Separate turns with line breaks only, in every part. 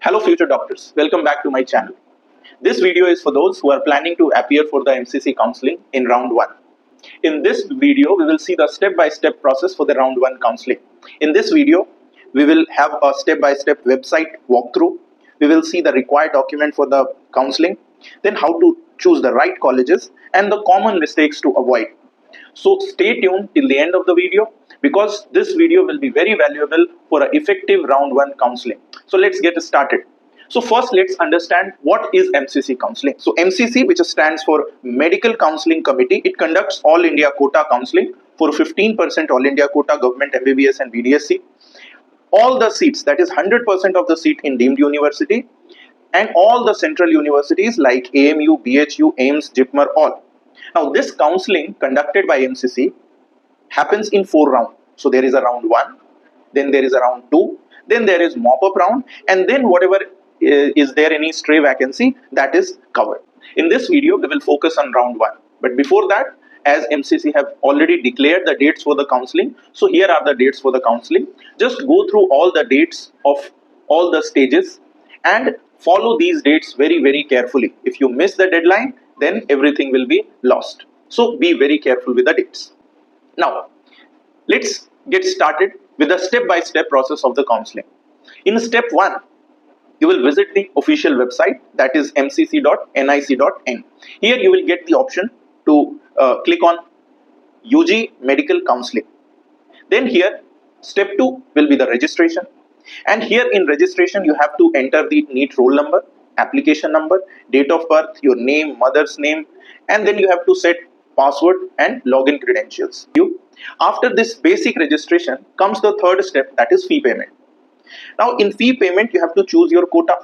Hello future doctors, welcome back to my channel. This video is for those who are planning to appear for the MCC Counselling in round 1. In this video, we will see the step-by-step process for the round 1 counselling. In this video, we will have a step-by-step website walkthrough. We will see the required document for the counselling, then how to choose the right colleges and the common mistakes to avoid. So stay tuned till the end of the video because this video will be very valuable for an effective round 1 counselling. So let's get started. So first let's understand what is MCC Counselling. So MCC, which stands for Medical Counselling Committee, it conducts all India quota counselling for 15% all India quota government MBBS and BDS seat. All the seats, that is 100% of the seat in deemed university and all the central universities like AMU, BHU, AIIMS, JIPMER, all. Now this counselling conducted by MCC happens in 4 rounds. So there is a round 1, then there is a round 2, then there is mop-up round, and then whatever is there any stray vacancy that is covered. In this video, we will focus on round 1. But before that, as MCC have already declared the dates for the counselling, so here are the dates for the counselling. Just go through all the dates of all the stages and follow these dates very, very carefully. If you miss the deadline, then everything will be lost. So be very careful with the dates. Now, let's get started with the step-by-step process of the counselling. In step 1, you will visit the official website, that is mcc.nic.in. Here you will get the option to click on UG Medical Counselling. Then here, step 2 will be the registration. And here in registration, you have to enter the NEET roll number, application number, date of birth, your name, mother's name, and then you have to set password and login credentials. After this basic registration comes the third step, that is fee payment. Now in fee payment, you have to choose your quota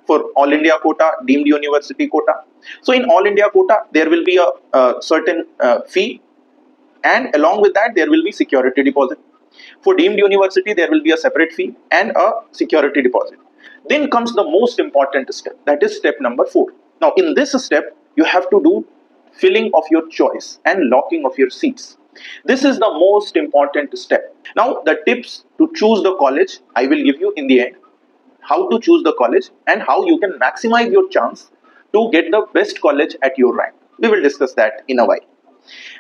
for all India quota, deemed university quota. So in all India quota, there will be a certain fee, and along with that, there will be security deposit. For deemed university, there will be a separate fee and a security deposit. Then comes the most important step, that is step number 4. Now in this step, you have to do filling of your choice and locking of your seats. This is the most important step. Now the tips to choose the college I will give you in the end. How to choose the college and how you can maximize your chance to get the best college at your rank. We will discuss that in a while.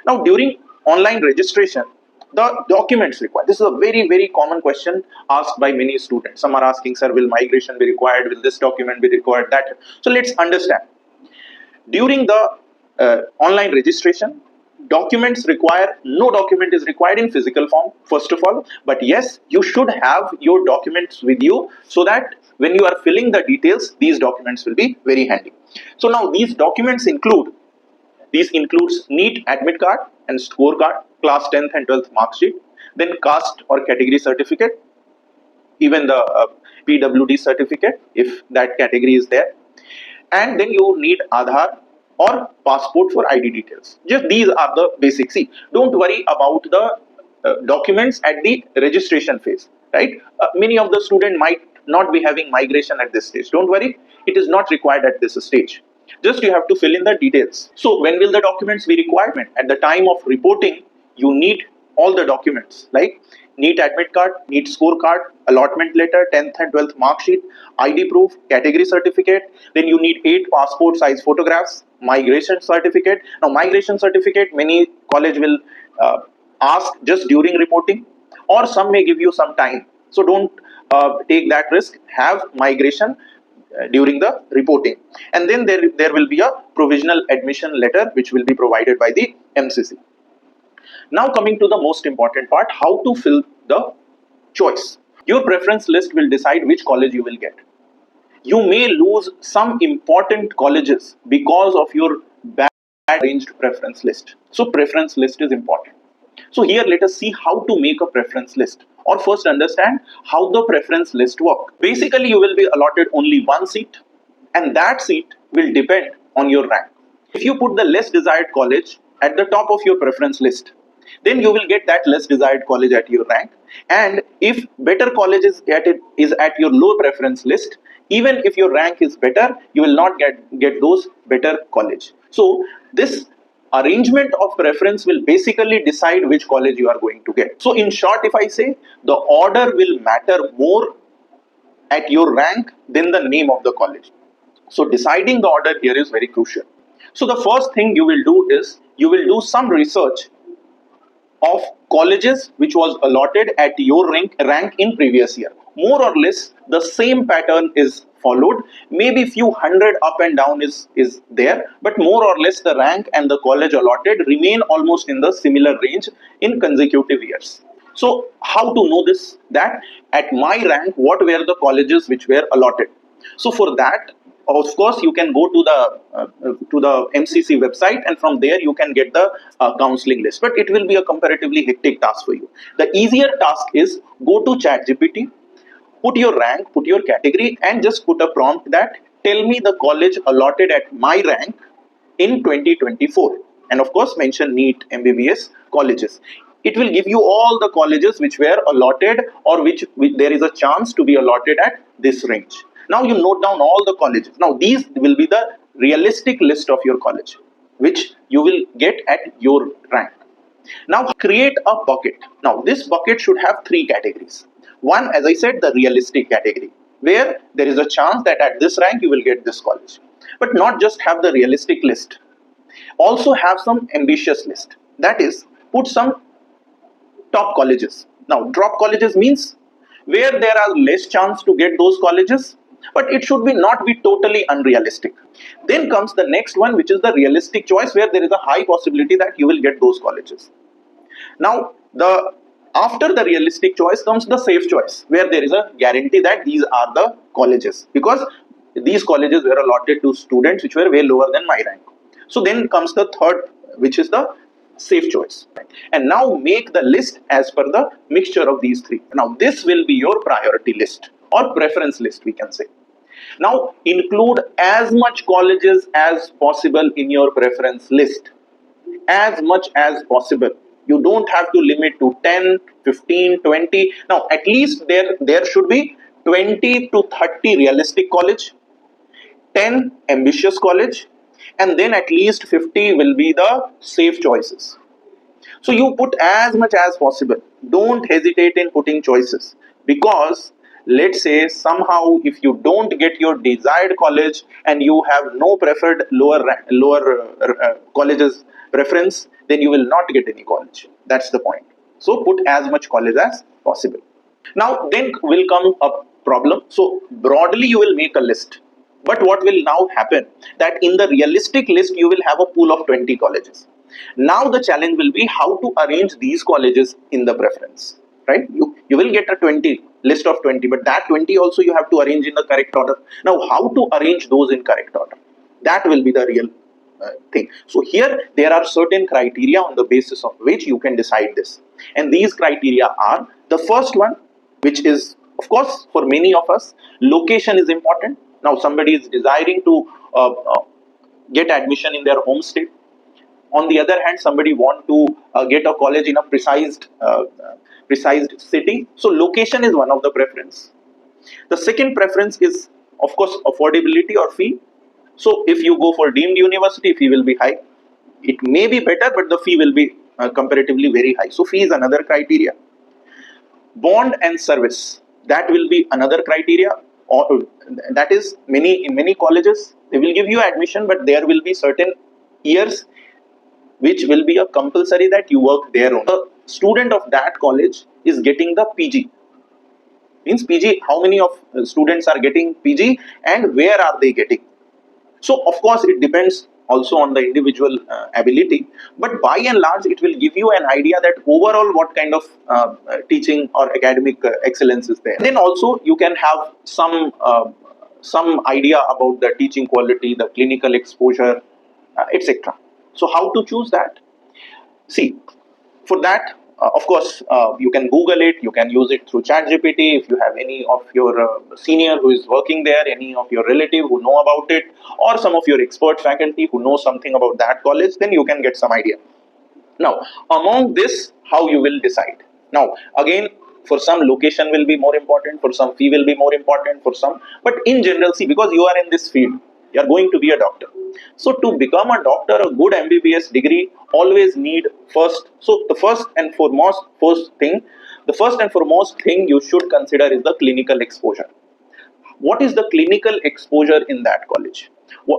Now during online registration, the documents required. This is a very, very common question asked by many students. Some are asking, sir, will migration be required? Will this document be required? That. So let's understand. During the online registration, documents require, no document is required in physical form, first of all. But yes, you should have your documents with you so that when you are filling the details, these documents will be very handy. So now these documents includes NEET admit card and scorecard, class 10th and 12th mark sheet, then caste or category certificate, even the PWD certificate if that category is there, and then you need Aadhaar or passport for ID details. Just these are the basics. See, don't worry about the documents at the registration phase, right? Many of the students might not be having migration at this stage. Don't worry, it is not required at this stage. Just you have to fill in the details. So when will the documents be required? At the time of reporting, you need all the documents like NEET admit card, NEET scorecard, allotment letter, 10th and 12th mark sheet, ID proof, category certificate. Then you need 8 passport size photographs, migration certificate. Now migration certificate, many college will ask just during reporting, or some may give you some time. So don't take that risk. Have migration during the reporting, and then there will be a provisional admission letter which will be provided by the MCC. Now coming to the most important part, how to fill the choice. Your preference list will decide which college you will get. You may lose some important colleges because of your bad arranged preference list. So preference list is important. So here let us see how to make a preference list, or first understand how the preference list works. Basically, you will be allotted only one seat, and that seat will depend on your rank. If you put the less desired college at the top of your preference list, then you will get that less desired college at your rank. And if better college is at your low preference list, even if your rank is better, you will not get those better college. So this arrangement of preference will basically decide which college you are going to get. So in short, if I say, the order will matter more at your rank, then the name of the college. So deciding the order here is very crucial. So the first thing you will do is you will do some research of colleges which was allotted at your rank in previous year. More or less the same pattern is followed. Maybe few hundred up and down is there, but more or less the rank and the college allotted remain almost in the similar range in consecutive years. So how to know this? That at my rank, what were the colleges which were allotted? So for that, of course, you can go to the MCC website, and from there you can get the counseling list. But it will be a comparatively hectic task for you. The easier task is go to ChatGPT, put your rank, put your category, and just put a prompt that tell me the college allotted at my rank in 2024, and of course mention NEET MBBS colleges. It will give you all the colleges which were allotted or which there is a chance to be allotted at this range. Now you note down all the colleges. Now these will be the realistic list of your college which you will get at your rank. Now create a bucket. Now this bucket should have three categories. One, as I said, the realistic category, where there is a chance that at this rank you will get this college. But not just have the realistic list. Also have some ambitious list. That is, put some top colleges. Now drop colleges means where there are less chance to get those colleges, but it should be not be totally unrealistic. Then comes the next one, which is the realistic choice, where there is a high possibility that you will get those colleges. Now after the realistic choice comes the safe choice, where there is a guarantee that these are the colleges, because these colleges were allotted to students which were way lower than my rank. So then comes the third, which is the safe choice. And now make the list as per the mixture of these three. Now this will be your priority list or preference list, we can say. Now include as much colleges as possible in your preference list. As much as possible. You don't have to limit to 10, 15, 20. Now at least there should be 20 to 30 realistic college, 10 ambitious college, and then at least 50 will be the safe choices. So you put as much as possible. Don't hesitate in putting choices, because let's say somehow if you don't get your desired college and you have no preferred lower colleges preference, then you will not get any college. That's the point. So put as much college as possible. Now then will come a problem. So broadly you will make a list. But what will now happen, that in the realistic list you will have a pool of 20 colleges. Now the challenge will be how to arrange these colleges in the preference, right? You will get a list of 20, but that 20 also you have to arrange in the correct order. Now how to arrange those in correct order? That will be the real thing. So here there are certain criteria on the basis of which you can decide this. And these criteria are, the first one, which is of course for many of us, location is important. Now somebody is desiring to get admission in their home state. On the other hand, somebody want to get a college in a precise city. So location is one of the preference. The second preference is of course affordability or fee. So if you go for deemed university, fee will be high. It may be better, but the fee will be comparatively very high. So fee is another criteria. Bond and service, that will be another criteria. Or that is, in many colleges they will give you admission, but there will be certain years which will be a compulsory that you work there on. The student of that college is getting the PG. Means PG, how many of students are getting PG and where are they getting? So of course it depends also on the individual ability, but by and large it will give you an idea that overall what kind of teaching or academic excellence is there. Then also you can have some idea about the teaching quality, the clinical exposure, etc. So how to choose that? See, for that, of course, you can Google it, you can use it through ChatGPT. If you have any of your senior who is working there, any of your relative who know about it, or some of your expert faculty who know something about that college, then you can get some idea. Now, among this, how you will decide? Now, again, for some location will be more important, for some fee will be more important, for some, but in general, see, because you are in this field, you are going to be a doctor. So to become a doctor, a good MBBS degree always need first. So the first and foremost thing you should consider is the clinical exposure. What is the clinical exposure in that college?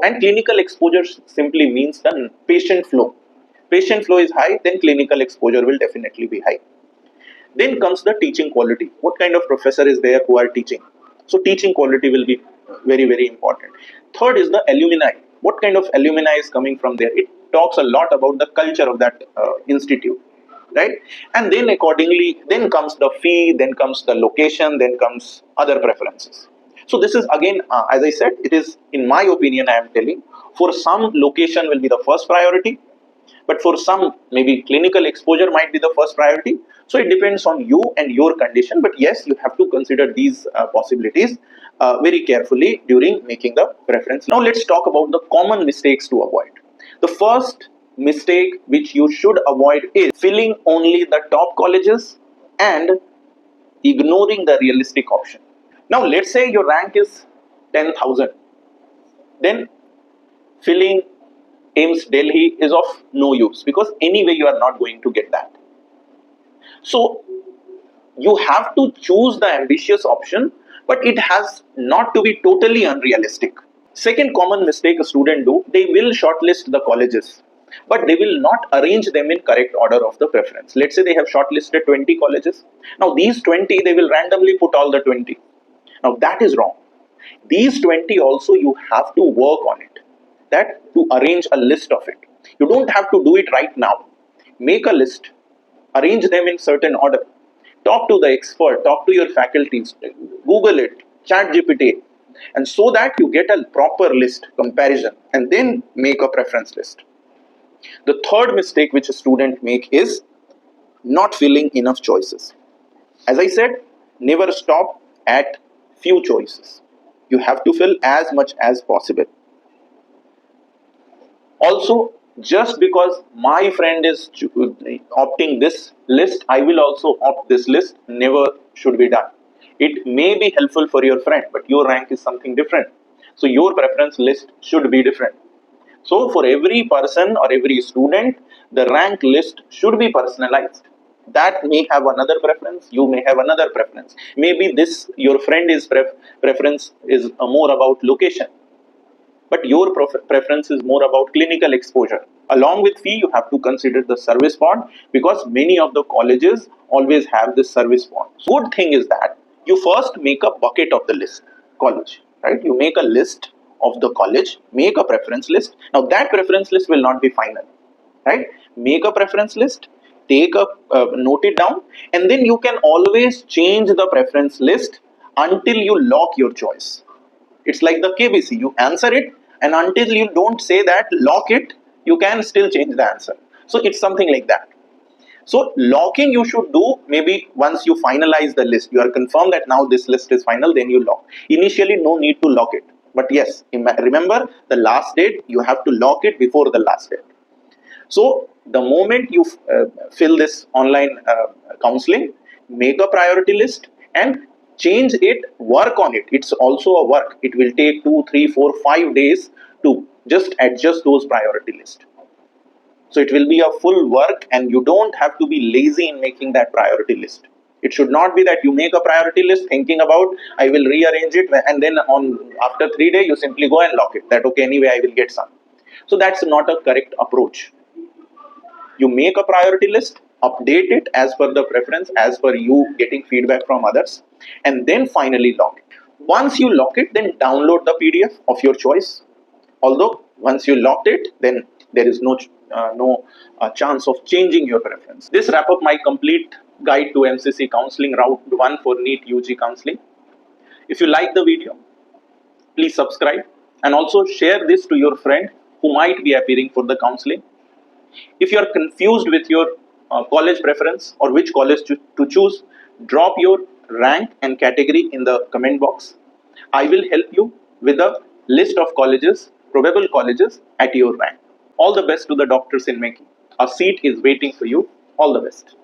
And clinical exposure simply means the patient flow. Patient flow is high, then clinical exposure will definitely be high. Then comes the teaching quality. What kind of professor is there who are teaching? So teaching quality will be very, very important. Third is the alumni. What kind of alumni is coming from there? It talks a lot about the culture of that institute, right? And then accordingly, then comes the fee, then comes the location, then comes other preferences. So this is again, as I said, it is, in my opinion, I am telling, for some location will be the first priority, but for some maybe clinical exposure might be the first priority. So it depends on you and your condition, but yes, you have to consider these possibilities very carefully during making the preference. Now let's talk about the common mistakes to avoid. The first mistake which you should avoid is filling only the top colleges and ignoring the realistic option. Now let's say your rank is 10,000, then filling AIIMS Delhi is of no use, because anyway you are not going to get that. So you have to choose the ambitious option, but it has not to be totally unrealistic. Second common mistake a student do, they will shortlist the colleges, but they will not arrange them in correct order of the preference. Let's say they have shortlisted 20 colleges. Now these 20, they will randomly put all the 20. Now that is wrong. These 20 also you have to work on it, that to arrange a list of it. You don't have to do it right now. Make a list, arrange them in certain order, talk to the expert, talk to your faculties, Google it, chat GPT, and so that you get a proper list comparison and then make a preference list. The third mistake which a student make is not filling enough choices. As I said, never stop at few choices. You have to fill as much as possible. Also, just because my friend is opting this list, I will also opt this list, never should be done. It may be helpful for your friend, but your rank is something different. So your preference list should be different. So for every person or every student, the rank list should be personalized. That may have another preference, you may have another preference. Maybe this, your friend is preference is more about location, but your preference is more about clinical exposure. Along with fee, you have to consider the service bond, because many of the colleges always have this service bond. Good thing is that you first make a bucket of the list college, right? You make a list of the college, make a preference list. Now that preference list will not be final, right? Make a preference list, take a note it down, and then you can always change the preference list until you lock your choice. It's like the KBC, you answer it, and until you don't say that, lock it, you can still change the answer. So it's something like that. So locking you should do maybe once you finalize the list. You are confirmed that now this list is final, then you lock. Initially, no need to lock it. But yes, remember the last date, you have to lock it before the last date. So the moment you fill this online counseling, make a priority list and change it, work on it. It's also a work. It will take 2, 3, 4, 5 days to just adjust those priority list. So it will be a full work, and you don't have to be lazy in making that priority list. It should not be that you make a priority list thinking about, I will rearrange it, and then after 3 days you simply go and lock it, that okay, anyway I will get some. So that's not a correct approach. You make a priority list, update it as per the preference, as per you getting feedback from others, and then finally lock it. Once you lock it, then download the PDF of your choice. Although once you locked it, then there is no chance of changing your preference. This wrap up my complete guide to MCC Counselling Round 1 for NEET UG Counselling. If you like the video, please subscribe and also share this to your friend who might be appearing for the counselling. If you are confused with your college preference or which college to choose, drop your rank and category in the comment box. I will help you with a list of colleges, probable colleges at your rank. All the best to the doctors in making. A seat is waiting for you. All the best.